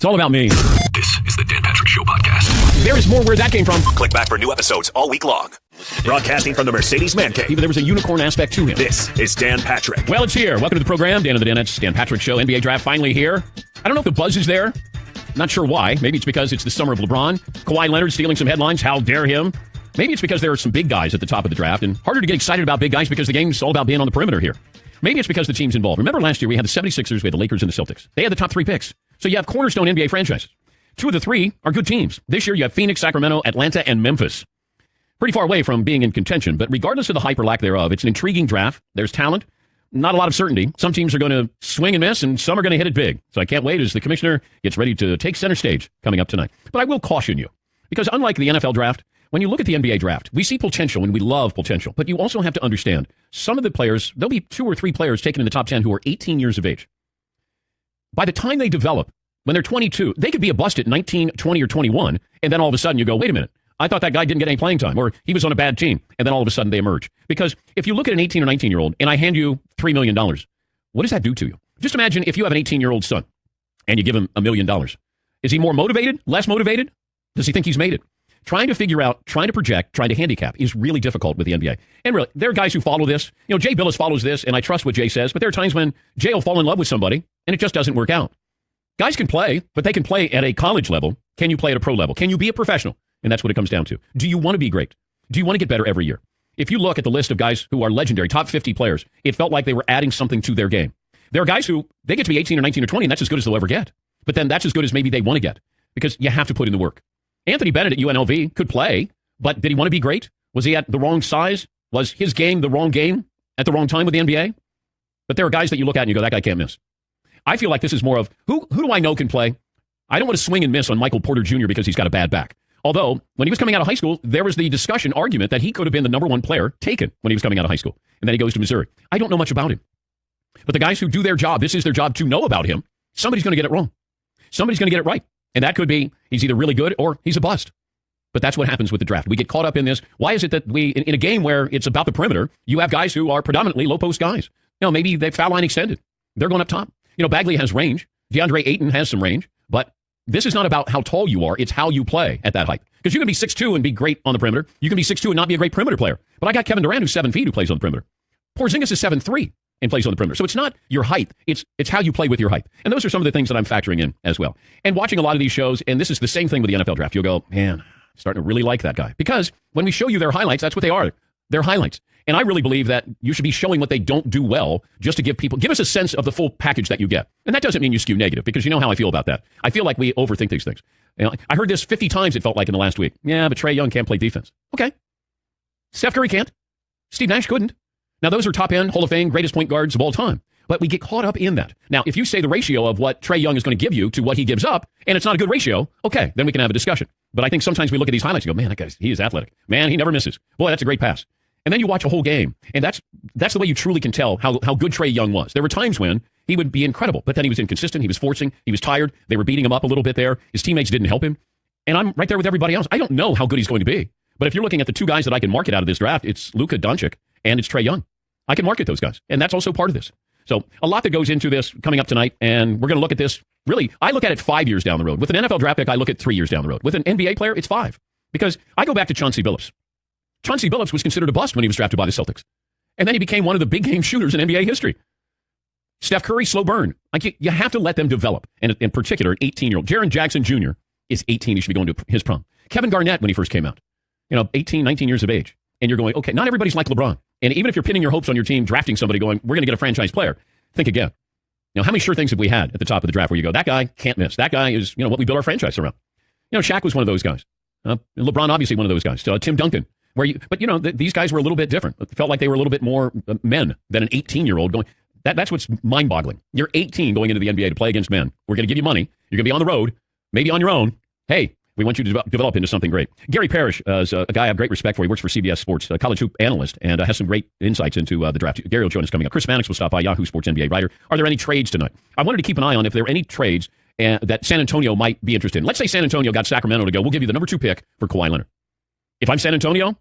all about me. This is the Dan Patrick Show podcast. There is more where that came from. Click back for new episodes all week long. Broadcasting from the Mercedes Man Cave. There was a unicorn aspect to him. This is Dan Patrick. Well, it's here. Welcome to the program. Dan of the Danettes, Dan Patrick Show. NBA draft finally here. I don't know if the buzz is there. Not sure why. Maybe it's because it's the summer of LeBron. Kawhi Leonard stealing some headlines. How dare him? Maybe it's because there are some big guys at the top of the draft and harder to get excited about big guys because the game's all about being on the perimeter here. Maybe it's because the team's involved. Remember last year we had the 76ers, we had the Lakers and the Celtics. They had the top 3 picks. So you have cornerstone NBA franchises. 2 of the 3 are good teams. This year you have Phoenix, Sacramento, Atlanta, and Memphis. Pretty far away from being in contention, but regardless of the hype or lack thereof, it's an intriguing draft. There's talent, not a lot of certainty. Some teams are going to swing and miss, and some are going to hit it big. So I can't wait as the commissioner gets ready to take center stage coming up tonight. But I will caution you, because unlike the NFL draft, when you look at the NBA draft, we see potential and we love potential. But you also have to understand, some of the players, there'll be 2 or 3 players taken in the top 10 who are 18 years of age. By the time they develop, when they're 22, they could be a bust at 19, 20, or 21, and then all of a sudden you go, wait a minute, I thought that guy didn't get any playing time, or he was on a bad team, and then all of a sudden they emerge. Because if you look at an 18 or 19-year-old, and I hand you $3 million, what does that do to you? Just imagine if you have an 18-year-old son, and you give him $1 million. Is he more motivated, less motivated? Does he think he's made it? Trying to figure out, trying to project, trying to handicap is really difficult with the NBA. And really, there are guys who follow this. You know, Jay Billis follows this, and I trust what Jay says, but there are times when Jay will fall in love with somebody, and it just doesn't work out. Guys can play, but they can play at a college level. Can you play at a pro level? Can you be a professional? And that's what it comes down to. Do you want to be great? Do you want to get better every year? If you look at the list of guys who are legendary, top 50 players, it felt like they were adding something to their game. There are guys who, they get to be 18 or 19 or 20, and that's as good as they'll ever get. But then that's as good as maybe they want to get, because you have to put in the work. Anthony Bennett at UNLV could play, but did he want to be great? Was he at the wrong size? Was his game the wrong game at the wrong time with the NBA? But there are guys that you look at and you go, that guy can't miss. I feel like this is more of, who do I know can play? I don't want to swing and miss on Michael Porter Jr. because he's got a bad back. Although, when he was coming out of high school, there was the discussion, argument that he could have been the number 1 player taken when he was coming out of high school. And then he goes to Missouri. I don't know much about him. But the guys who do their job, this is their job to know about him, somebody's going to get it wrong. Somebody's going to get it right. And that could be, he's either really good or he's a bust. But that's what happens with the draft. We get caught up in this. Why is it that we, in a game where it's about the perimeter, you have guys who are predominantly low-post guys? You know, maybe they foul line extended. They're going up top. You know, Bagley has range. DeAndre Ayton has some range. But this is not about how tall you are. It's how you play at that height. Because you can be 6'2 and be great on the perimeter. You can be 6'2 and not be a great perimeter player. But I got Kevin Durant, who's 7 feet, who plays on the perimeter. Porzingis is 7'3 and plays on the perimeter. So it's not your height. It's how you play with your height. And those are some of the things that I'm factoring in as well. And watching a lot of these shows, and this is the same thing with the NFL draft, you'll go, man, I'm starting to really like that guy. Because when we show you their highlights, that's what they are. They're highlights. And I really believe that you should be showing what they don't do well just to give us a sense of the full package that you get. And that doesn't mean you skew negative, because you know how I feel about that. I feel like we overthink these things. You know, I heard this 50 times, it felt like, in the last week. Yeah, but Trae Young can't play defense. Okay. Steph Curry can't. Steve Nash couldn't. Now, those are top-end, Hall of Fame, greatest point guards of all time. But we get caught up in that. Now, if you say the ratio of what Trae Young is going to give you to what he gives up, and it's not a good ratio, okay, then we can have a discussion. But I think sometimes we look at these highlights and go, man, that guy, he is athletic. Man, he never misses. Boy, that's a great pass. And then you watch a whole game, and that's the way you truly can tell how good Trae Young was. There were times when he would be incredible, but then he was inconsistent, he was forcing, he was tired, they were beating him up a little bit there, his teammates didn't help him, and I'm right there with everybody else. I don't know how good he's going to be, but if you're looking at the 2 guys that I can market out of this draft, it's Luka Doncic and it's Trae Young. I can market those guys, and that's also part of this. So a lot that goes into this coming up tonight, and we're going to look at this, really, I look at it 5 years down the road. With an NFL draft pick, I look at 3 years down the road. With an NBA player, it's 5. Because I go back to Chauncey Billups. Chauncey Billups was considered a bust when he was drafted by the Celtics. And then he became one of the big game shooters in NBA history. Steph Curry, slow burn. You have to let them develop. And in particular, an 18-year-old. Jaren Jackson Jr. is 18. He should be going to his prom. Kevin Garnett, when he first came out, 18, 19 years of age. And you're going, okay, not everybody's like LeBron. And even if you're pinning your hopes on your team, drafting somebody going, we're going to get a franchise player, think again. How many sure things have we had at the top of the draft where you go, that guy can't miss. That guy is, what we built our franchise around. Shaq was one of those guys. LeBron, obviously, one of those guys. Tim Duncan. These guys were a little bit different. It felt like they were a little bit more men than an 18-year-old going. That's what's mind-boggling. You're 18 going into the NBA to play against men. We're going to give you money. You're going to be on the road, maybe on your own. Hey, we want you to develop into something great. Gary Parrish is a guy I have great respect for. He works for CBS Sports, a college hoop analyst, and has some great insights into the draft. Gary will join us coming up. Chris Mannix will stop by, Yahoo Sports NBA writer. Are there any trades tonight? I wanted to keep an eye on if there are any trades that San Antonio might be interested in. Let's say San Antonio got Sacramento to go. We'll give you the number 2 pick for Kawhi Leonard. If I'm San Antonio,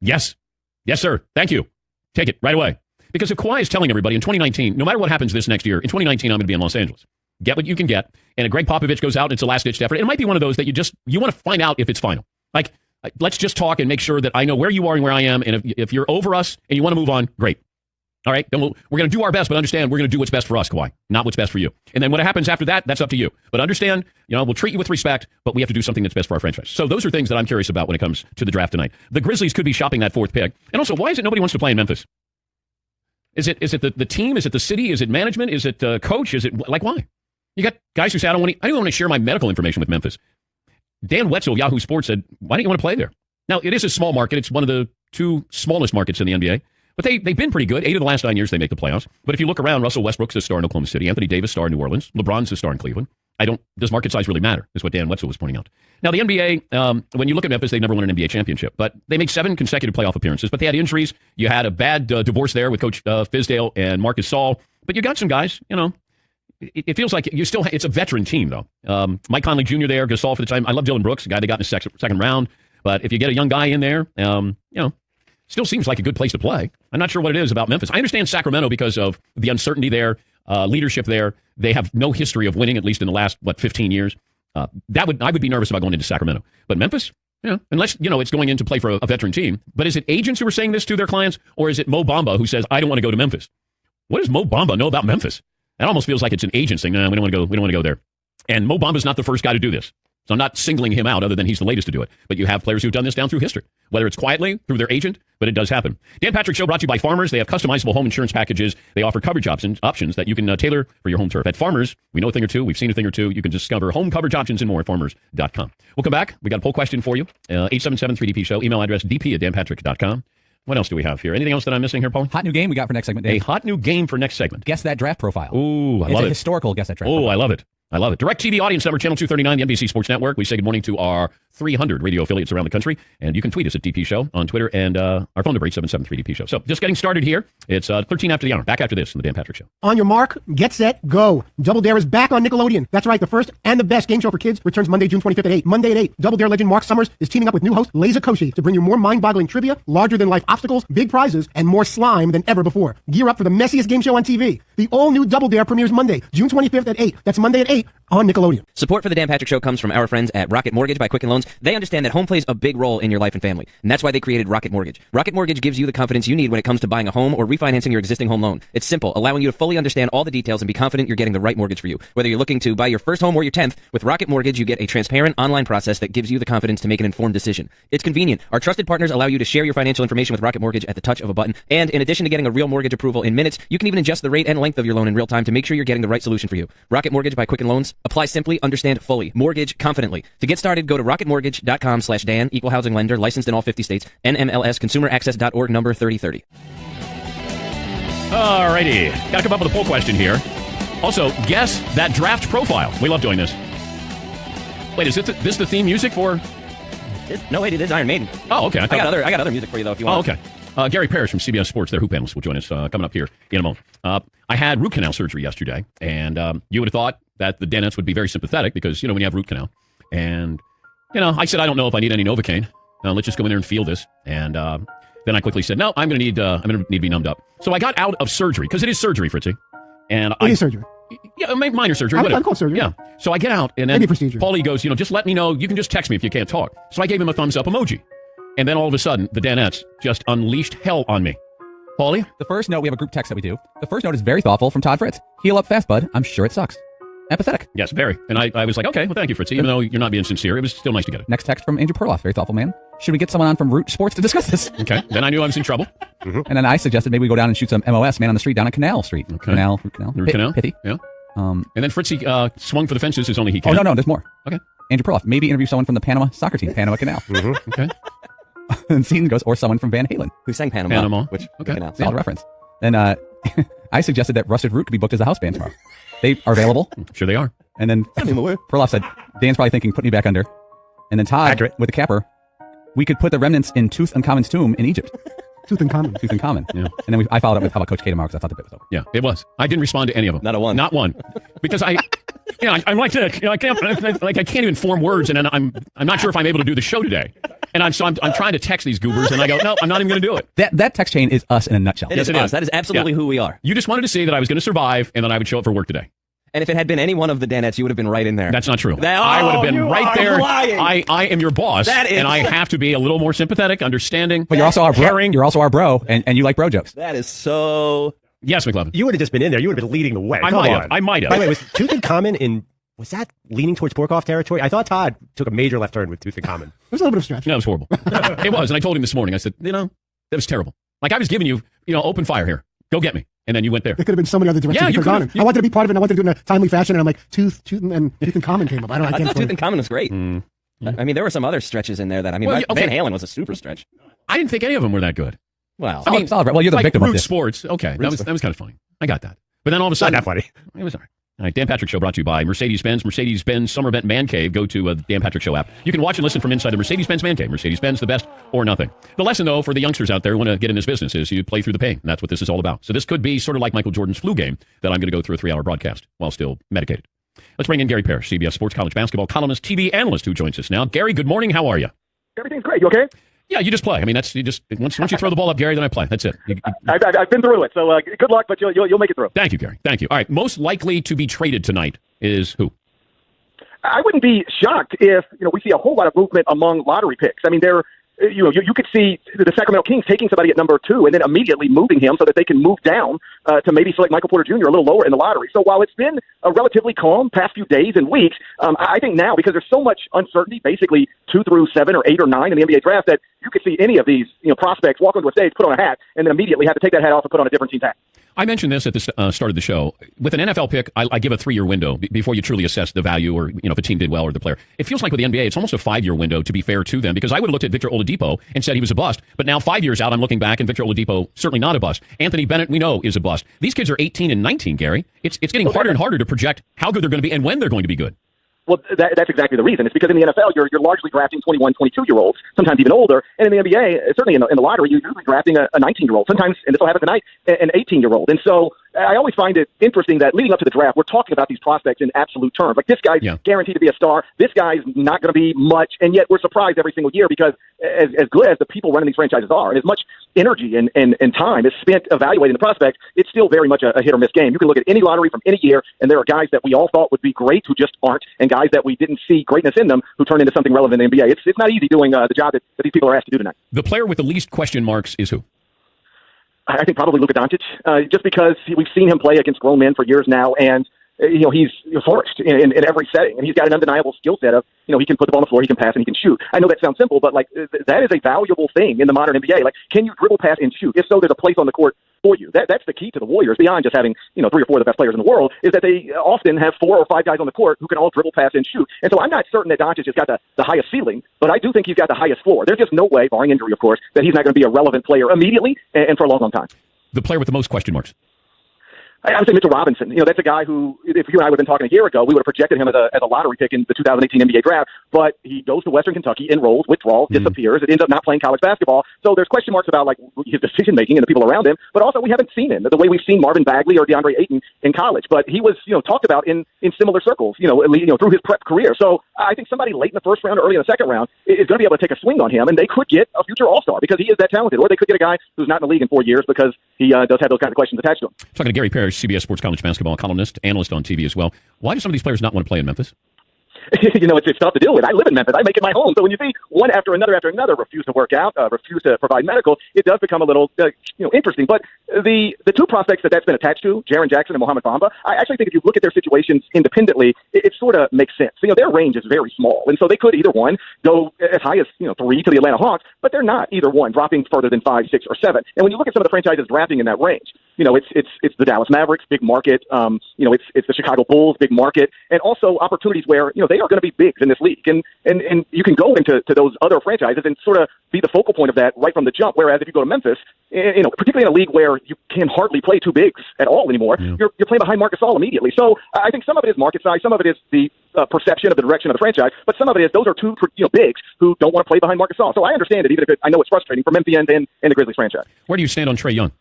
yes. Yes, sir. Thank you. Take it right away. Because if Kawhi is telling everybody in 2019, no matter what happens this next year, in 2019, I'm going to be in Los Angeles. get what you can get, and Greg Popovich goes out, it's a last-ditch effort. It might be one of those that you want to find out if it's final. Like, let's just talk and make sure that I know where you are and where I am, and if you're over us and you want to move on, great. All right, then we're going to do our best, but understand we're going to do what's best for us, Kawhi, not what's best for you. And then what happens after that, that's up to you. But understand, we'll treat you with respect, but we have to do something that's best for our franchise. So those are things that I'm curious about when it comes to the draft tonight. The Grizzlies could be shopping that 4th pick. And also, why is it nobody wants to play in Memphis? Is it the team? Is it the city? Is it management? Is it coach? Is it why? You got guys who say, I don't want to share my medical information with Memphis. Dan Wetzel of Yahoo Sports said, why don't you want to play there? Now, it is a small market. It's one of the 2 smallest markets in the NBA. But they've been pretty good. 8 of the last 9 years they make the playoffs. But if you look around, Russell Westbrook's a star in Oklahoma City. Anthony Davis, star in New Orleans. LeBron's a star in Cleveland. Does market size really matter, is what Dan Wetzel was pointing out. Now, the NBA, when you look at Memphis, they never won an NBA championship. But they made 7 consecutive playoff appearances. But they had injuries. You had a bad divorce there with Coach Fizdale and Marcus Saul. But you got some guys, It feels like it's a veteran team, though. Mike Conley Jr. there, Gasol for the time. I love Dylan Brooks, a guy they got in the second round. But if you get a young guy in there, still seems like a good place to play. I'm not sure what it is about Memphis. I understand Sacramento because of the uncertainty there, leadership there. They have no history of winning, at least in the last, 15 years. I would be nervous about going into Sacramento. But Memphis, unless, it's going in to play for a veteran team. But is it agents who are saying this to their clients, or is it Mo Bamba who says, I don't want to go to Memphis? What does Mo Bamba know about Memphis? That almost feels like it's an agent saying, no, we don't want to go there. And Mo Bamba's not the first guy to do this. So I'm not singling him out other than he's the latest to do it. But you have players who've done this down through history, whether it's quietly through their agent, but it does happen. Dan Patrick Show brought to you by Farmers. They have customizable home insurance packages. They offer coverage options that you can tailor for your home turf. At Farmers, we know a thing or two. We've seen a thing or two. You can discover home coverage options and more at farmers.com. We'll come back. We got a poll question for you. 877-3DP Show. Email address dp@danpatrick.com. What else do we have here? Anything else that I'm missing here, Paul? Hot new game we got for next segment, Dave. A hot new game for next segment. Guess that draft profile. Ooh, I love it. It's a historical guess that draft profile. Oh, I love it. I love it. Direct TV audience number, channel 239, the NBC Sports Network. We say good morning to our 300 radio affiliates around the country. And you can tweet us at DP Show on Twitter and our phone number, 877-3DP Show. So just getting started here. It's 13 after the hour. Back after this on the Dan Patrick Show. On your mark, get set, go. Double Dare is back on Nickelodeon. That's right. The first and the best game show for kids returns Monday, June 25th at 8. Monday at 8. Double Dare legend Mark Summers is teaming up with new host Laser Koshi to bring you more mind-boggling trivia, larger-than-life obstacles, big prizes, and more slime than ever before. Gear up for the messiest game show on TV. The all-new Double Dare premieres Monday, June 25th at 8. That's Monday at 8 on Nickelodeon. Support for the Dan Patrick Show comes from our friends at Rocket Mortgage by Quicken Loans. They understand that home plays a big role in your life and family, and that's why they created Rocket Mortgage. Rocket Mortgage gives you the confidence you need when it comes to buying a home or refinancing your existing home loan. It's simple, allowing you to fully understand all the details and be confident you're getting the right mortgage for you. Whether you're looking to buy your first home or your 10th, with Rocket Mortgage, you get a transparent online process that gives you the confidence to make an informed decision. It's convenient. Our trusted partners allow you to share your financial information with Rocket Mortgage at the touch of a button, and in addition to getting a real mortgage approval in minutes, you can even adjust the rate and length of your loan in real time to make sure you're getting the right solution for you. Rocket Mortgage by Quicken Loans. Apply simply, understand fully. Mortgage confidently. To get started, go to rocketmortgage.com/Dan, equal housing lender, licensed in all 50 states, NMLS, consumeraccess.org, number 3030. All righty. Got to come up with a poll question here. Also, guess that draft profile. We love doing this. Wait, is this the theme music for? No, wait, it is Iron Maiden. Oh, okay. I got other music for you, though, if you want. Oh, okay. Gary Parrish from CBS Sports, their hoop analyst, will join us coming up here in a moment. I had root canal surgery yesterday, and you would have thought that the Danettes would be very sympathetic because, when you have root canal. And, I said, I don't know if I need any Novocaine. Let's just go in there and feel this. And then I quickly said, no, I'm going to need to be numbed up. So I got out of surgery, because it is surgery, Fritzy. And It is surgery. Yeah, minor surgery, whatever. I call surgery. Yeah. So I get out, and then procedure. Paulie goes, just let me know. You can just text me if you can't talk. So I gave him a thumbs up emoji. And then all of a sudden, the Danettes just unleashed hell on me. Paulie? The first note, we have a group text that we do. The first note is very thoughtful from Todd Fritz. Heal up fast, bud. I'm sure it sucks. Empathetic. Yes, very. And I was like, okay, well, thank you, Fritzy. Even though you're not being sincere, it was still nice to get it. Next text from Andrew Perloff. Very thoughtful man. Should we get someone on from Root Sports to discuss this? Okay. Then I knew I was in trouble. Mm-hmm. And then I suggested maybe we go down and shoot some MOS, man on the street, down at Canal Street. Okay. Root Canal. Pithy. Yeah. And then Fritzy swung for the fences as only he can. Oh, no, there's more. Okay. Andrew Perloff. Maybe interview someone from the Panama soccer team, Panama Canal. Mm-hmm. Okay. And Seaton goes, or someone from Van Halen. Who sang Panama? Which, okay. Canal. Solid reference. Then I suggested that Rusted Root could be booked as a house band tomorrow. They are available. Sure they are. And then Perloff said, Dan's probably thinking, put me back under. And then Todd, with the capper, we could put the remnants in Tutankhamun's tomb in Egypt. Tutankhamun. Yeah. And then I followed up with how about Coach K tomorrow, because I thought the bit was over. Yeah, it was. I didn't respond to any of them. Not a one. Not one. Because I'm like, I can't even form words, and I'm not sure if I'm able to do the show today. And I'm trying to text these goobers, and I go, no, I'm not even going to do it. That text chain is us in a nutshell. It is us. That is absolutely who we are. You just wanted to see that I was going to survive, and that I would show up for work today. And if it had been any one of the Danettes, you would have been right in there. That's not true. I would have been right there. Lying. I am your boss, and I have to be a little more sympathetic, understanding. But you're also our bro. You're also our bro, and you like bro jokes. That is so... Yes, McLovin. You would have just been in there. You would have been leading the way. I might have. By the way, was Tooth and Common was that leaning towards Porkoff territory? I thought Todd took a major left turn with Tooth and Common. It was a little bit of a stretch. No, it was horrible. It was, and I told him this morning. I said, that was terrible. Like, I was giving you, open fire here. Go get me. And then you went there. There could have been so many other directions you could have gone in. I wanted to be part of it, and I wanted to do it in a timely fashion, and I'm like, Tooth and Common came up. I thought Tooth and Common was great. I mean, there were some other stretches in there that, Van Halen was a super stretch. I didn't think any of them were that good. Well, well, you're the victim of Root this. Sports. Okay, that was kind of funny. I got that. But then all of a sudden, not that funny. It was all right. All right, Dan Patrick Show brought to you by Mercedes-Benz Summer Event Man Cave. Go to the Dan Patrick Show app. You can watch and listen from inside the Mercedes-Benz Man Cave. Mercedes-Benz, the best or nothing. The lesson, though, for the youngsters out there who want to get in this business is you play through the pain. And that's what this is all about. So this could be sort of like Michael Jordan's flu game that I'm going to go through a 3-hour broadcast while still medicated. Let's bring in Gary Parrish, CBS Sports college basketball columnist, TV analyst, who joins us now. Gary, good morning. How are you? Everything's great. You okay? Yeah, you just play. I mean, once you throw the ball up, Gary, then I play. That's it. I've been through it, so good luck, but you'll make it through. Thank you, Gary. Thank you. All right, most likely to be traded tonight is who? I wouldn't be shocked if we see a whole lot of movement among lottery picks. I mean, you could see the Sacramento Kings taking somebody at number 2 and then immediately moving him so that they can move down to maybe select Michael Porter Jr. a little lower in the lottery. So while it's been a relatively calm past few days and weeks, I think now, because there's so much uncertainty, basically 2 through 7 or 8 or 9 in the NBA draft, that you could see any of these prospects walk onto a stage, put on a hat, and then immediately have to take that hat off and put on a different team's hat. I mentioned this at the start of the show. With an NFL pick, I give a 3-year window before you truly assess the value or if a team did well or the player. It feels like with the NBA, it's almost a 5-year window to be fair to them, because I would have looked at Victor Oladipo and said he was a bust. But now 5 years out, I'm looking back and Victor Oladipo, certainly not a bust. Anthony Bennett, we know, is a bust. These kids are 18 and 19, Gary. It's getting harder and harder to project how good they're going to be and when they're going to be good. Well, that's exactly the reason. It's because in the NFL, you're largely drafting 21, 22-year-olds, sometimes even older. And in the NBA, certainly in the lottery, you're usually drafting a 19-year-old, sometimes, and this will happen tonight, an 18-year-old. And so I always find it interesting that leading up to the draft, we're talking about these prospects in absolute terms. Like, this guy's guaranteed to be a star. This guy's not going to be much. And yet we're surprised every single year because as good as the people running these franchises are, and as much energy and time is spent evaluating the prospects, it's still very much a hit-or-miss game. You can look at any lottery from any year, and there are guys that we all thought would be great who just aren't, and guys that we didn't see greatness in them who turn into something relevant in the NBA. It's not easy doing the job that these people are asked to do tonight. The player with the least question marks is who? I think probably Luka Doncic, just because we've seen him play against grown men for years now, and he's flourished in every setting, and he's got an undeniable skill set of, he can put the ball on the floor, he can pass, and he can shoot. I know that sounds simple, but that is a valuable thing in the modern NBA. Like, can you dribble, pass, and shoot? If so, there's a place on the court for you. That's the key to the Warriors, beyond just having 3 or 4 of the best players in the world, is that they often have 4 or 5 guys on the court who can all dribble, pass, and shoot. And so I'm not certain that Doncic has got the highest ceiling, but I do think he's got the highest floor. There's just no way, barring injury, of course, that he's not going to be a relevant player immediately and for a long, long time. The player with the most question marks? I would say Mitchell Robinson. That's a guy who, if you and I would have been talking a year ago, we would have projected him as a lottery pick in the 2018 NBA draft. But he goes to Western Kentucky, enrolls, withdrawals, disappears. It ends up not playing college basketball. So there's question marks about his decision making and the people around him. But also, we haven't seen him the way we've seen Marvin Bagley or DeAndre Ayton in college. But he was talked about in similar circles through his prep career. So I think somebody late in the first round or early in the second round is going to be able to take a swing on him, and they could get a future All-Star because he is that talented. Or they could get a guy who's not in the league in 4 years because he does have those kind of questions attached to him. Talking to Gary Parrish, CBS Sports college basketball columnist, analyst on TV as well. Why do some of these players not want to play in Memphis? It's tough to deal with. I live in Memphis. I make it my home. So when you see one after another refuse to work out, refuse to provide medical, it does become a little interesting. But the 2 prospects that's been attached to, Jaren Jackson and Mohamed Bamba, I actually think if you look at their situations independently, it sort of makes sense. Their range is very small, and so they could either one go as high as 3 to the Atlanta Hawks, but they're not either one dropping further than 5, 6, or 7. And when you look at some of the franchises drafting in that range, it's the Dallas Mavericks, big market. It's the Chicago Bulls, big market, and also opportunities where they are going to be bigs in this league, and you can go into those other franchises and sort of be the focal point of that right from the jump. Whereas if you go to Memphis, particularly in a league where you can hardly play 2 bigs at all anymore, you're playing behind Marc Gasol immediately. So I think some of it is market size, some of it is the perception of the direction of the franchise, but some of it is those are 2 bigs who don't want to play behind Marc Gasol. So I understand it, even if I know it's frustrating for Memphis and the Grizzlies franchise. Where do you stand on Trae Young?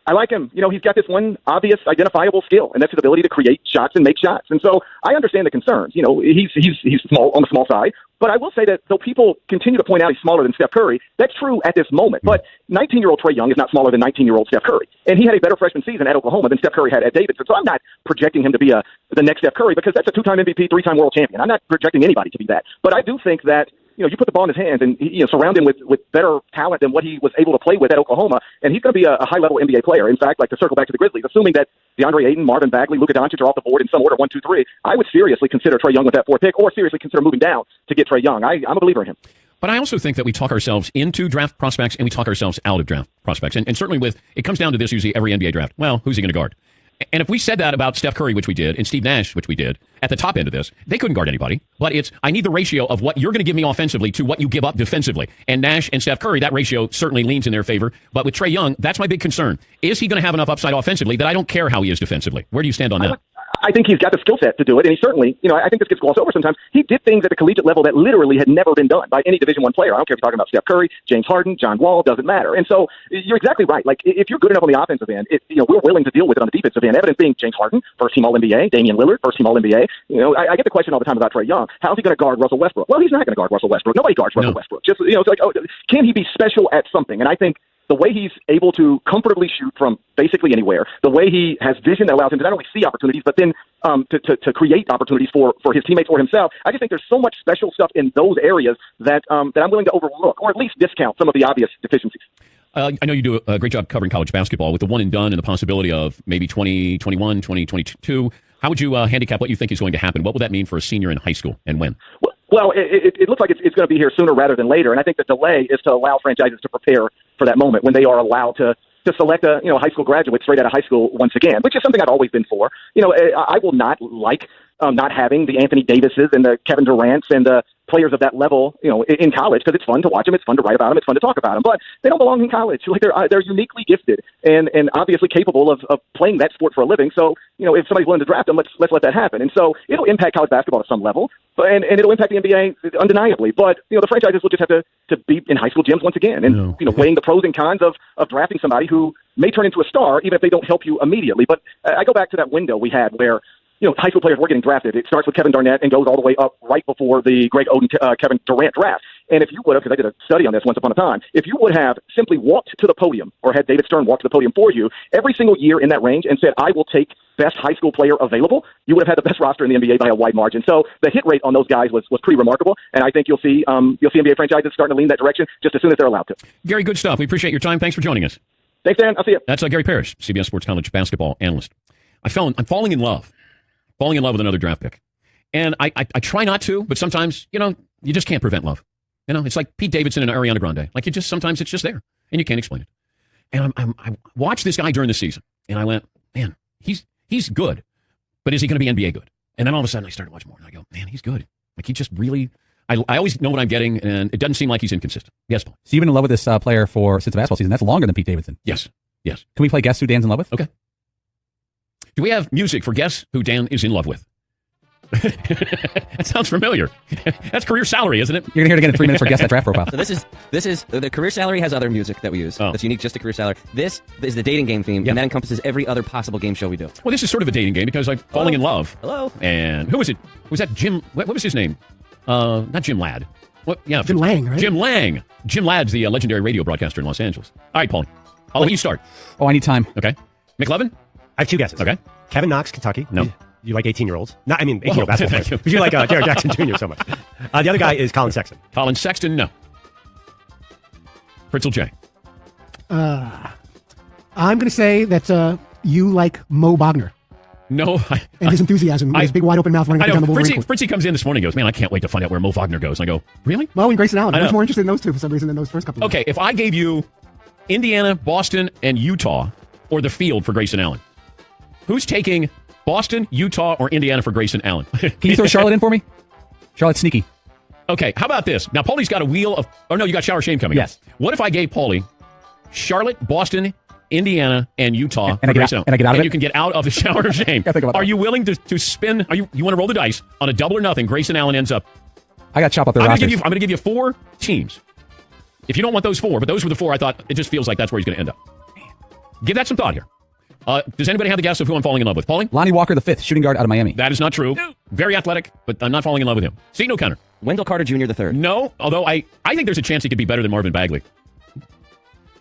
I like him. He's got this one obvious, identifiable skill, and that's his ability to create shots and make shots. And so I understand the concerns. He's small on the small side. But I will say that though people continue to point out he's smaller than Steph Curry, that's true at this moment. But 19-year-old Trae Young is not smaller than 19-year-old Steph Curry. And he had a better freshman season at Oklahoma than Steph Curry had at Davidson. So I'm not projecting him to be the next Steph Curry because that's a 2-time MVP, 3-time world champion. I'm not projecting anybody to be that. But I do think that you put the ball in his hands and surround him with better talent than what he was able to play with at Oklahoma, and he's going to be a high-level NBA player. In fact, to circle back to the Grizzlies, assuming that DeAndre Ayton, Marvin Bagley, Luka Doncic are off the board in some order, 1, 2, 3, I would seriously consider Trae Young with that 4th pick, or seriously consider moving down to get Trae Young. I'm a believer in him. But I also think that we talk ourselves into draft prospects and we talk ourselves out of draft prospects. And certainly it comes down to this usually every NBA draft. Well, who's he going to guard? And if we said that about Steph Curry, which we did, and Steve Nash, which we did, at the top end of this, they couldn't guard anybody. But I need the ratio of what you're going to give me offensively to what you give up defensively. And Nash and Steph Curry, that ratio certainly leans in their favor. But with Trae Young, that's my big concern. Is he going to have enough upside offensively that I don't care how he is defensively? Where do you stand on that? I think he's got the skill set to do it, and he certainly, I think this gets glossed over sometimes. He did things at the collegiate level that literally had never been done by any Division I player. I don't care if you're talking about Steph Curry, James Harden, John Wall, doesn't matter. And so you're exactly right. If you're good enough on the offensive end, we're willing to deal with it on the defensive end. Evidence being James Harden, first-team All-NBA, Damian Lillard, first-team All-NBA. I get the question all the time about Trae Young. How's he going to guard Russell Westbrook? Well, he's not going to guard Russell Westbrook. Nobody guards Russell Westbrook. Just, it's like, can he be special at something? And I think the way he's able to comfortably shoot from basically anywhere, the way he has vision that allows him to not only see opportunities, but then to create opportunities for his teammates or himself, I just think there's so much special stuff in those areas that I'm willing to overlook or at least discount some of the obvious deficiencies. I know you do a great job covering college basketball with the one and done and the possibility of maybe 2021, 2022. How would you handicap what you think is going to happen? What would that mean for a senior in high school and when? Well, it looks like it's going to be here sooner rather than later, and I think the delay is to allow franchises to prepare for that moment when they are allowed to select a high school graduate straight out of high school once again, which is something I've always been for. I will not like not having the Anthony Davises and the Kevin Durants and the players of that level, in college because it's fun to watch them, it's fun to write about them, it's fun to talk about them, but they don't belong in college. They're uniquely gifted and obviously capable of playing that sport for a living. So, if somebody's willing to draft them, let's let that happen. And so it'll impact college basketball at some level, and it'll impact the NBA undeniably. But, the franchises will just have to be in high school gyms once again and, weighing the pros and cons of drafting somebody who may turn into a star even if they don't help you immediately. But I go back to that window we had where high school players were getting drafted. It starts with Kevin Garnett and goes all the way up right before the Greg Oden, Kevin Durant draft. And if you would have, because I did a study on this once upon a time, if you would have simply walked to the podium or had David Stern walk to the podium for you every single year in that range and said, I will take best high school player available, you would have had the best roster in the NBA by a wide margin. So the hit rate on those guys was pretty remarkable. And I think you'll see NBA franchises starting to lean that direction just as soon as they're allowed to. Gary, good stuff. We appreciate your time. Thanks for joining us. Thanks, Dan. I'll see you. That's Gary Parrish, CBS Sports college basketball analyst. I'm falling in love with another draft pick. And I try not to, but sometimes, you just can't prevent love. It's like Pete Davidson and Ariana Grande. Sometimes it's just there, and you can't explain it. And I watched this guy during the season, and I went, man, he's good, but is he going to be NBA good? And then all of a sudden I started watching more, and I go, man, he's good. He just really, I always know what I'm getting, and it doesn't seem like he's inconsistent. Yes, Paul. So you've been in love with this player since the basketball season. That's longer than Pete Davidson. Yes. Can we play Guess Who Dan's in love with? Okay. Do we have music for Guess Who Dan is in love with? That sounds familiar. That's career salary, isn't it? You're going to hear it again in 3 minutes for Guess That Draft Profile. So this is the career salary has other music that we use. That's unique just to career salary. This is the dating game theme, and that encompasses every other possible game show we do. Well, this is sort of a dating game because I'm falling in love. Hello. And who was it? Was that Jim? What was his name? Not Jim Ladd. What? Yeah, Jim Lang, right? Jim Lang. Jim Ladd's the legendary radio broadcaster in Los Angeles. All right, Paulie. I'll let you start. Oh, I need time. Okay. McLovin? I have 2 guesses. Okay. Kevin Knox, Kentucky. No. You like 18-year-olds? No, I mean 18-year-old basketball players. Because you like Jared Jackson Jr. so much. The other guy is Colin Sexton. Colin Sexton, no. Fritzl J. I'm going to say that you like Mo Wagner. No. And his enthusiasm, his big wide open mouth running up and down the Wolverine. Fritzy comes in this morning and goes, man, I can't wait to find out where Mo Wagner goes. And I go, really? Mo and Grayson Allen. I'm much more interested in those two for some reason than those first couple. Okay, if I gave you Indiana, Boston, and Utah, or the field for Grayson Allen, who's taking Boston, Utah, or Indiana for Grayson Allen? Can you throw Charlotte in for me? Charlotte's sneaky. Okay, how about this? Now, Paulie's got a wheel of... Oh, no, you got Shower Shame coming. Yes. What if I gave Paulie Charlotte, Boston, Indiana, and Utah and I get out of it? And you can get out of the Shower of Shame. Are you willing to spin... You want to roll the dice on a double or nothing? Grayson Allen ends up... I got to chop up their rosters. I'm going to give you 4 teams. If you don't want those 4, but those were the 4 I thought it just feels like that's where he's going to end up. Give that some thought here. Does anybody have the guess of who I'm falling in love with? Paulie? Lonnie Walker V, shooting guard out of Miami. That is not true. Very athletic, but I'm not falling in love with him. Steve O'Connor? Wendell Carter Jr. III. No, although I think there's a chance he could be better than Marvin Bagley.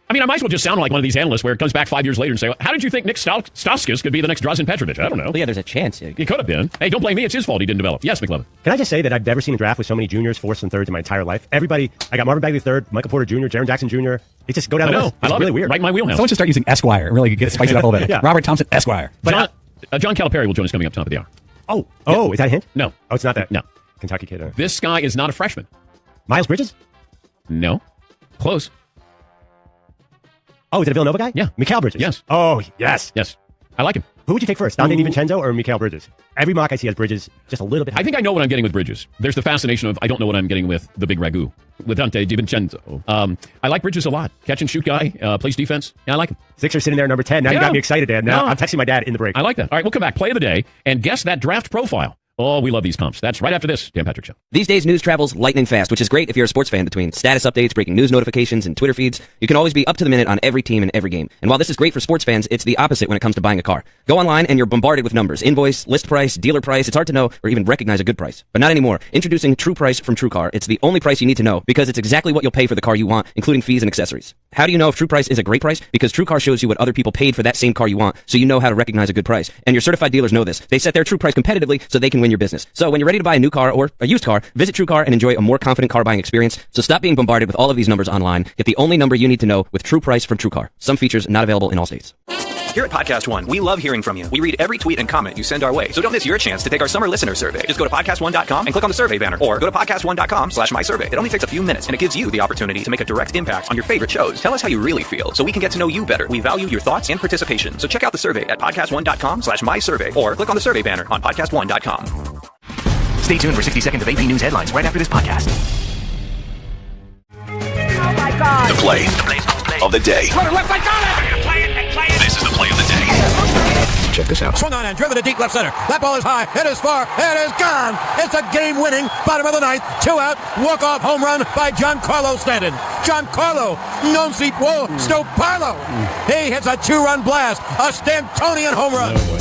I mean, I might as well just sound like one of these analysts where it comes back 5 years later and say, how did you think Nick Stauskas could be the next Drazen Petrovic? I don't know. Well, yeah, there's a chance. He could have been. Hey, don't blame me. It's his fault he didn't develop. Yes, McLovin. Can I just say that I've never seen a draft with so many juniors, fourths, and thirds in my entire life? Everybody, I got Marvin Bagley III, Michael Porter Jr., Jaren Jackson Jr. They just go down the list. I love really it. weird. Right in my wheelhouse. Someone should start using Esquire and really spice it up a little bit. Yeah. Robert Thompson, Esquire. John Calipari will join us coming up top of the hour. Oh, is that a hint? No. Oh, it's not that. No. Kentucky kid. This guy is not a freshman. Miles Bridges? No. Close. Oh, is it a Villanova guy? Yeah. Mikal Bridges? Yes. Oh, yes. Yes. I like him. Who would you take first, Dante DiVincenzo or Mikal Bridges? Every mock I see has Bridges just a little bit higher. I think I know what I'm getting with Bridges. There's the fascination of I don't know what I'm getting with the big ragu, with Dante DiVincenzo. I like Bridges a lot. Catch and shoot guy, plays defense. Yeah, I like him. Sixers sitting there number 10. Now you got me excited, Dan. Now I'm texting my dad in the break. I like that. All right, we'll come back. Play of the day and guess that draft profile. Oh, we love these comps. That's right after this Dan Patrick Show. These days, news travels lightning fast, which is great if you're a sports fan. Between status updates, breaking news notifications, and Twitter feeds, you can always be up to the minute on every team and every game. And while this is great for sports fans, it's the opposite when it comes to buying a car. Go online and you're bombarded with numbers. Invoice, list price, dealer price. It's hard to know or even recognize a good price. But not anymore. Introducing True Price from TrueCar. It's the only price you need to know because it's exactly what you'll pay for the car you want, including fees and accessories. How do you know if True Price is a great price? Because TrueCar shows you what other people paid for that same car you want, so you know how to recognize a good price. And your certified dealers know this. They set their True Price competitively so they can win your business. So when you're ready to buy a new car or a used car, visit TrueCar and enjoy a more confident car buying experience. So stop being bombarded with all of these numbers online. Get the only number you need to know with True Price from TrueCar. Some features not available in all states. Here at Podcast One, we love hearing from you. We read every tweet and comment you send our way. So don't miss your chance to take our summer listener survey. Just go to podcastone.com and click on the survey banner, or go to podcastone.com/mysurvey. It only takes a few minutes, and it gives you the opportunity to make a direct impact on your favorite shows. Tell us how you really feel so we can get to know you better. We value your thoughts and participation. So check out the survey at podcastone.com/mysurvey, or click on the survey banner on podcastone.com. Stay tuned for 60 seconds of AP News headlines right after this podcast. Oh my God. The play of the day. Left, I got it. This is the play of the day. Check this out. Swung on and driven to deep left center. That ball is high. It is far. It is gone. It's a game-winning bottom of the ninth. 2-out walk-off home run by Giancarlo Stanton. Giancarlo non si può stopparlo. He hits a 2-run blast. A Stantonian home run. Oh, boy.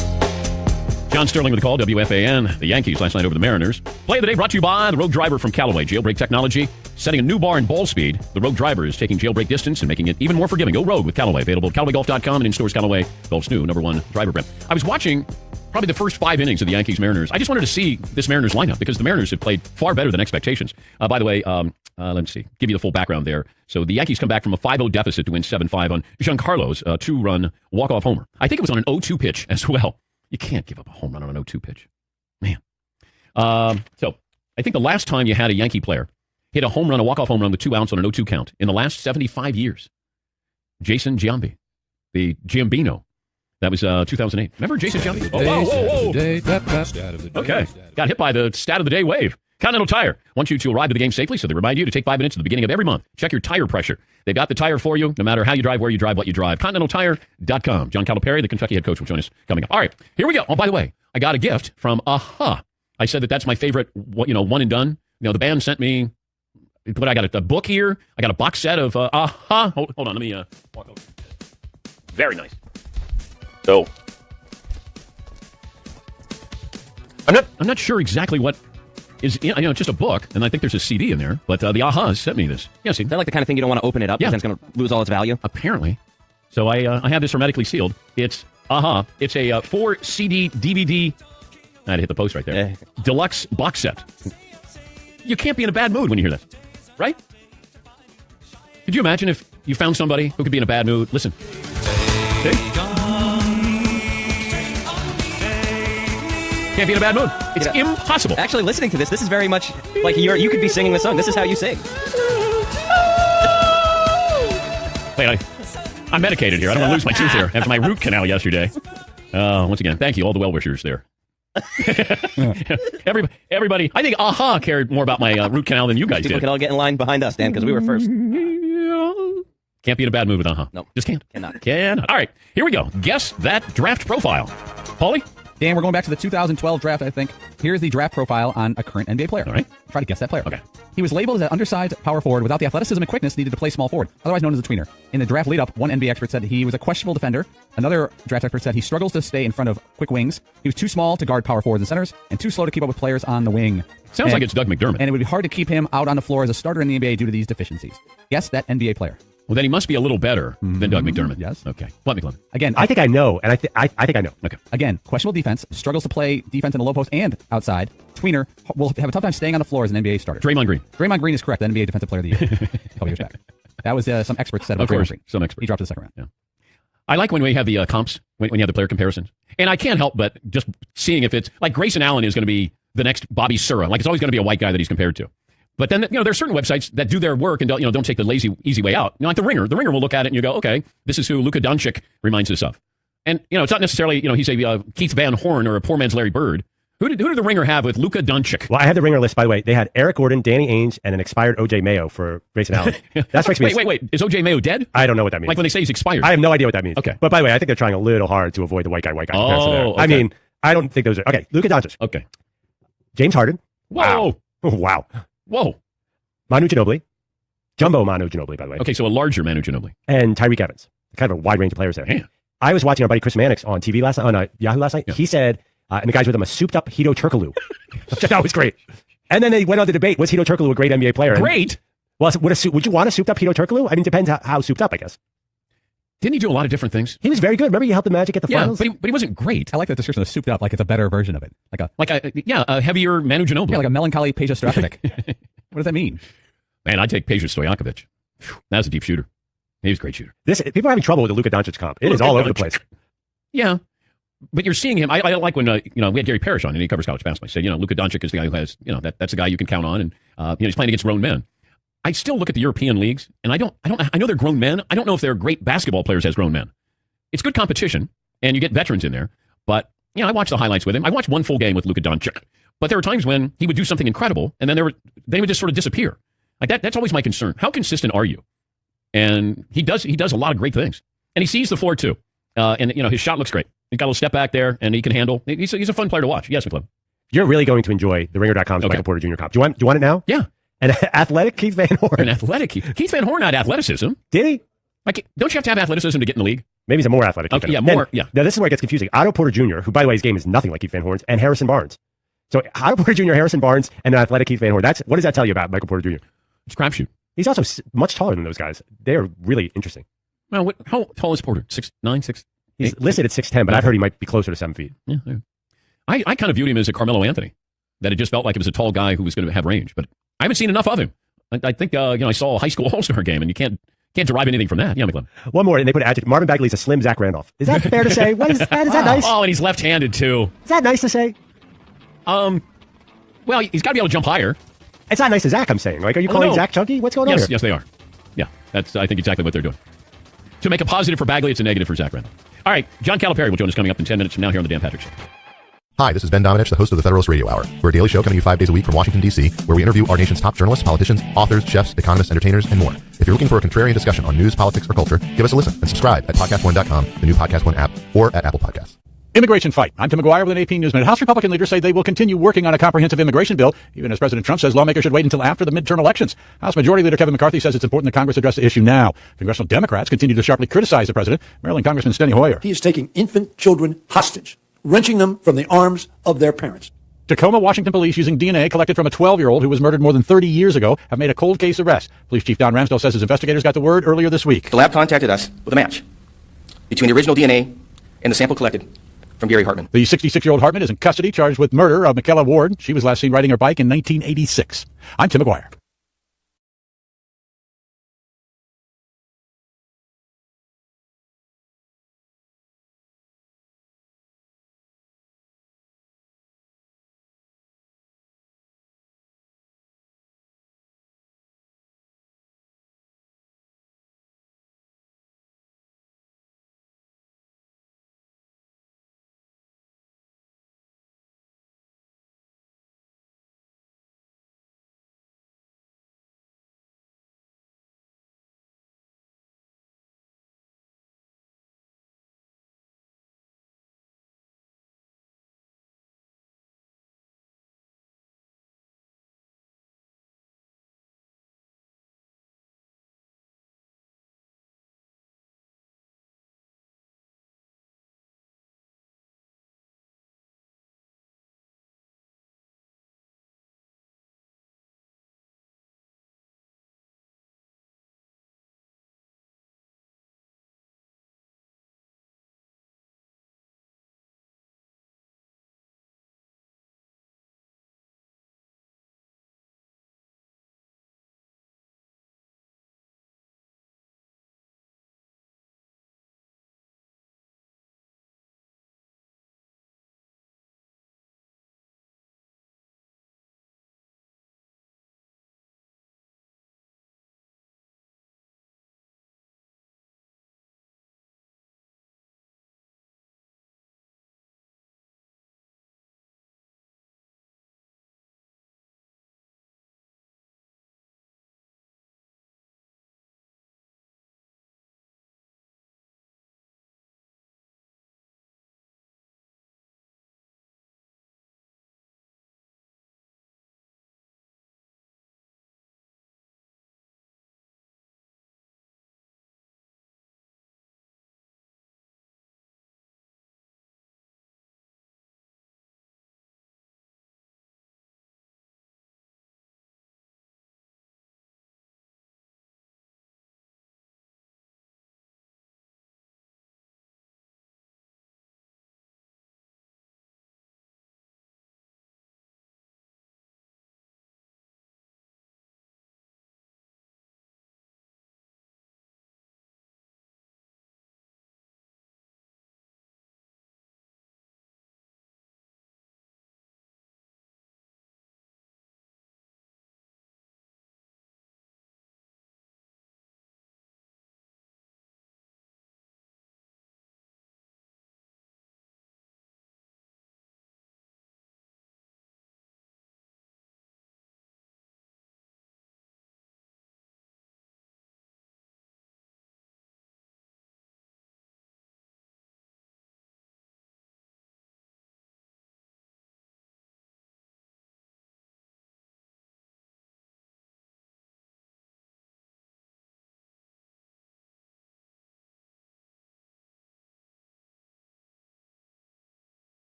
John Sterling with the call, WFAN. The Yankees last night over the Mariners. Play of the day brought to you by the Rogue Driver from Callaway. Jailbreak technology, setting a new bar in ball speed. The Rogue Driver is taking jailbreak distance and making it even more forgiving. Go Rogue with Callaway. Available at CallawayGolf.com and in stores. Callaway, Golf's new #1 driver brand. I was watching probably the first 5 innings of the Yankees-Mariners. I just wanted to see this Mariners lineup because the Mariners have played far better than expectations. By the way, let's see, give you the full background there. So the Yankees come back from a 5-0 deficit to win 7-5 on Giancarlo's 2-run walk-off homer. I think it was on an 0-2 pitch as well. You can't give up a home run on an 0-2 pitch. Man. So I think the last time you had a Yankee player hit a home run, a walk-off home run with 2 outs on an 0-2 count in the last 75 years, Jason Giambi, the Giambino. That was 2008. Remember Jason Giambi? Oh, whoa. Okay. Got hit by the stat of the day wave. Continental Tire wants you to arrive to the game safely, so they remind you to take 5 minutes at the beginning of every month. Check your tire pressure. They've got the tire for you, no matter how you drive, where you drive, what you drive. ContinentalTire.com. John Calipari, the Kentucky head coach, will join us coming up. All right, here we go. Oh, by the way, I got a gift from Aha. I said that's my favorite, one and done. The band sent me, what I got, a book here. I got a box set of Aha. Hold on, let me walk over. Very nice. So, I'm not sure exactly what is, it's just a book, and I think there's a CD in there, but the Aha sent me this. Yeah, see? Is that like the kind of thing you don't want to open it up because it's going to lose all its value? Apparently. So I have this hermetically sealed. It's Aha. It's a 4 CD DVD, I had to hit the post right there, deluxe box set. You can't be in a bad mood when you hear this, right? Could you imagine if you found somebody who could be in a bad mood? Listen. See? Can't be in a bad mood. It's impossible. Actually, listening to this is very much like you could be singing the song. This is how you sing. Wait, I'm medicated here. I don't want to lose my tooth here after my root canal yesterday. Once again, thank you, all the well-wishers there. Everybody, I think Aha cared more about my root canal than you guys People did. can all get in line behind us, Dan, because we were first. Can't be in a bad mood with Aha. Nope. Just can't. Cannot. All right, here we go. Guess that draft profile. Paulie? Dan, we're going back to the 2012 draft, I think. Here's the draft profile on a current NBA player. All right. Try to guess that player. Okay. He was labeled as an undersized power forward without the athleticism and quickness needed to play small forward, otherwise known as a tweener. In the draft lead-up, one NBA expert said he was a questionable defender. Another draft expert said he struggles to stay in front of quick wings. He was too small to guard power forwards and centers, and too slow to keep up with players on the wing. Sounds like it's Doug McDermott. And it would be hard to keep him out on the floor as a starter in the NBA due to these deficiencies. Guess that NBA player. Well, then he must be a little better than Doug McDermott. Yes. Okay. Let me. Again, I think I know, and I think I know. Okay. Again, questionable defense, struggles to play defense in the low post and outside. Tweener will have a tough time staying on the floor as an NBA starter. Draymond Green. Draymond Green is correct. The NBA Defensive Player of the Year a couple years back. That was some experts said about Draymond Green. Some experts. He dropped to the second round. Yeah. I like when we have the comps, when you have the player comparisons. And I can't help but just seeing if it's like Grayson Allen is going to be the next Bobby Sura. Like it's always going to be a white guy that he's compared to. But then, there are certain websites that do their work and don't take the lazy, easy way out. Like The Ringer. The Ringer will look at it and you go, okay, this is who Luka Doncic reminds us of. And, it's not necessarily, he's a Keith Van Horn or a poor man's Larry Bird. Who did The Ringer have with Luka Doncic? Well, I had the Ringer list, by the way. They had Eric Gordon, Danny Ainge, and an expired O.J. Mayo for Grayson Allen. That strikes me. Wait. Is O.J. Mayo dead? I don't know what that means. Like when they say he's expired. I have no idea what that means. Okay. But by the way, I think they're trying a little hard to avoid the white guy comparison there. Okay. I mean, I don't think those are... Okay, Luka Doncic. Okay. James Harden. Whoa. Wow. Whoa. Manu Ginobili. Jumbo Manu Ginobili, by the way. Okay, so a larger Manu Ginobili. And Tyreek Evans. Kind of a wide range of players there. Man. I was watching our buddy Chris Mannix on TV last night, on Yahoo last night. Yeah. He said, and the guys with him, a souped-up Hito Turkoglu. Which I thought was great. And then they went on to debate, was Hito Turkoglu a great NBA player? Great? Well, would you want a souped-up Hito Turkoglu? I mean, it depends how souped up, I guess. Didn't he do a lot of different things? He was very good. Remember, he helped the Magic get the finals? But he wasn't great. I like that description of souped up, like it's a better version of it. A heavier Manu Ginobili. Yeah, like a melancholy Peja Stojakovic. What does that mean? Man, I'd take Peja Stojakovic. That's a deep shooter. He was a great shooter. People are having trouble with the Luka Doncic comp. It is all over the place. Yeah. But you're seeing him. I like when, we had Gary Parrish on and he covers college basketball. He said, Luka Doncic is the guy who has, that's the guy you can count on. And, he's playing against grown men. I still look at the European leagues and I know they're grown men. I don't know if they're great basketball players as grown men. It's good competition and you get veterans in there. But, I watched the highlights with him. I watched one full game with Luka Doncic. But there were times when he would do something incredible and then they would just sort of disappear. Like that's always my concern. How consistent are you? And he does a lot of great things. And he sees the floor too. And his shot looks great. He's got a little step back there and he can handle. He's a fun player to watch. Yes, McClellan. You're really going to enjoy the Ringer.com's Michael Porter Jr. comp. Do you want it now? Yeah. An athletic Keith Van Horn. An athletic Keith Van Horn had athleticism. Did he? Like, don't you have to have athleticism to get in the league? Maybe he's a more athletic. Okay, more. Yeah. Now this is where it gets confusing. Otto Porter Jr., who by the way his game is nothing like Keith Van Horn's, and Harrison Barnes. So Otto Porter Jr., Harrison Barnes, and an athletic Keith Van Horn. What does that tell you about Michael Porter Jr.? It's a crapshoot. He's also much taller than those guys. They're really interesting. Well, how tall is Porter? 6'9", 6'8"? He's listed at 6'10", but I've heard he might be closer to 7 feet. Yeah. I kind of viewed him as a Carmelo Anthony. That it just felt like it was a tall guy who was going to have range. But I haven't seen enough of him. I think I saw a high school All-Star game, and you can't derive anything from that. Yeah, McClellan. One more, and they put adjective. Marvin Bagley's a slim Zach Randolph. Is that fair to say? What is that? Is that nice? Oh, and he's left-handed too. Is that nice to say? Well, he's got to be able to jump higher. It's not nice to Zach, I'm saying. Like, are you calling Zach chunky? What's going on here? Yes, they are. Yeah, that's I think exactly what they're doing. To make a positive for Bagley, it's a negative for Zach Randolph. All right, John Calipari will join us coming up in 10 minutes from now here on the Dan Patrick Show. Hi, this is Ben Domenech, the host of the Federalist Radio Hour. We're a daily show coming to you 5 days a week from Washington, D.C., where we interview our nation's top journalists, politicians, authors, chefs, economists, entertainers, and more. If you're looking for a contrarian discussion on news, politics, or culture, give us a listen and subscribe at podcastone.com, the new Podcast One app, or at Apple Podcasts. Immigration fight. I'm Tim McGuire with an AP News Minute. House Republican leaders say they will continue working on a comprehensive immigration bill, even as President Trump says lawmakers should wait until after the midterm elections. House Majority Leader Kevin McCarthy says it's important that Congress address the issue now. Congressional Democrats continue to sharply criticize the president. Maryland Congressman Steny Hoyer. He is taking infant children hostage, wrenching them from the arms of their parents. Tacoma, Washington police, using DNA collected from a 12-year-old who was murdered more than 30 years ago, have made a cold case arrest. Police Chief Don Ramsdale says his investigators got the word earlier this week. The lab contacted us with a match between the original DNA and the sample collected from Gary Hartman. The 66-year-old Hartman is in custody, charged with murder of Michaela Ward. She was last seen riding her bike in 1986. I'm Tim McGuire.